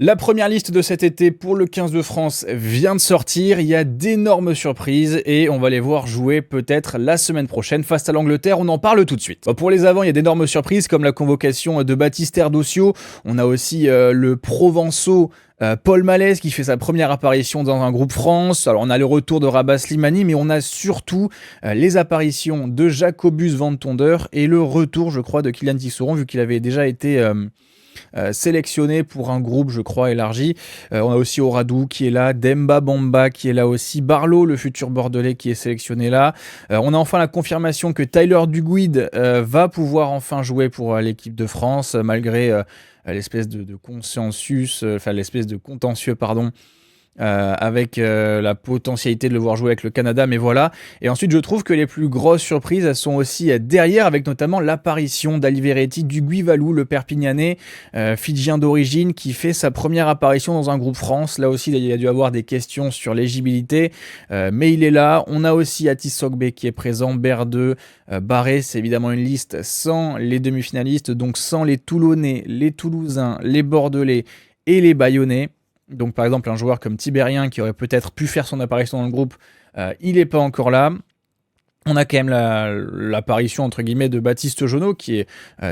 La première liste de cet été pour le 15 de France vient de sortir. Il y a d'énormes surprises et on va les voir jouer peut-être la semaine prochaine face à l'Angleterre. On en parle tout de suite. Pour les avants, il y a d'énormes surprises comme la convocation de Baptiste Erdosio. On a aussi le Provençaux Paul Malès qui fait sa première apparition dans un groupe France. Alors on a le retour de Rabat Slimani, mais on a surtout les apparitions de Jacobus Van Tonder et le retour, je crois, de Kylian Tisserand vu qu'il avait déjà été sélectionné pour un groupe, je crois, élargi. On a aussi Oradou qui est là, Demba Bamba qui est là aussi, Barlow, le futur Bordelais qui est sélectionné là. On a enfin la confirmation que Tyler Duguid va pouvoir enfin jouer pour l'équipe de France, malgré l'espèce de consensus, enfin l'espèce de contentieux, pardon, avec la potentialité de le voir jouer avec le Canada, mais voilà. Et ensuite, je trouve que les plus grosses surprises, elles sont aussi derrière, avec notamment l'apparition d'Aliveretti du Guivalou, le Perpignanais, fidjien d'origine, qui fait sa première apparition dans un groupe France. Là aussi, il y a dû avoir des questions sur l'éligibilité, mais il est là. On a aussi Atis Sogbe qui est présent, Berdeux, Barré, c'est évidemment une liste sans les demi-finalistes, donc sans les Toulonnais, les Toulousains, les Bordelais et les Bayonnais. Donc par exemple un joueur comme Tibérien qui aurait peut-être pu faire son apparition dans le groupe, il n'est pas encore là. On a quand même l'apparition entre guillemets de Baptiste Jonot qui est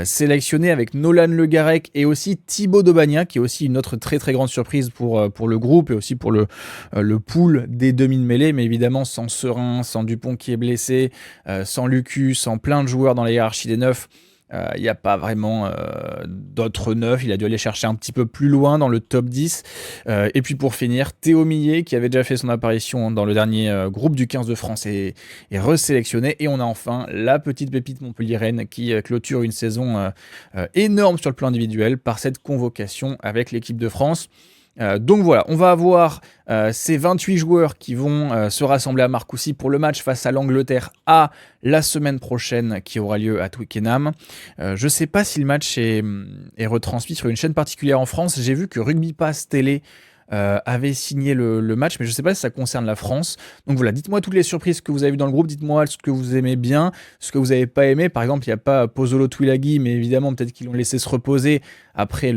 sélectionné avec Nolan Le Garec et aussi Thibaut Daubagnin qui est aussi une autre très très grande surprise pour le groupe et aussi pour le pool des demi de mêlée, mais évidemment sans Serein, sans Dupont qui est blessé, sans Lucu, sans plein de joueurs dans la hiérarchie des neufs. Il n'y a pas vraiment d'autres neufs, il a dû aller chercher un petit peu plus loin dans le top 10. Et puis pour finir, Théo Millet, qui avait déjà fait son apparition dans le dernier groupe du 15 de France, est resélectionné. Et on a enfin la petite pépite montpelliéraine qui clôture une saison énorme sur le plan individuel par cette convocation avec l'équipe de France. Donc voilà, on va avoir ces 28 joueurs qui vont se rassembler à Marcoussis pour le match face à l'Angleterre la semaine prochaine qui aura lieu à Twickenham. Je ne sais pas si le match est retransmis sur une chaîne particulière en France. J'ai vu que Rugby Pass Télé avait signé le match, mais je ne sais pas si ça concerne la France. Donc voilà, dites-moi toutes les surprises que vous avez vues dans le groupe, dites-moi ce que vous aimez bien, ce que vous n'avez pas aimé. Par exemple, il n'y a pas Pozzolo Twilaghi, mais évidemment, peut-être qu'ils l'ont laissé se reposer après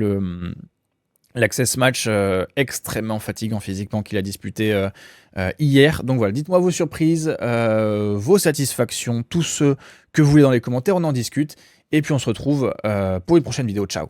l'Access Match extrêmement fatigant physiquement qu'il a disputé hier. Donc voilà, dites-moi vos surprises, vos satisfactions, tout ce que vous voulez dans les commentaires, on en discute. Et puis on se retrouve pour une prochaine vidéo. Ciao.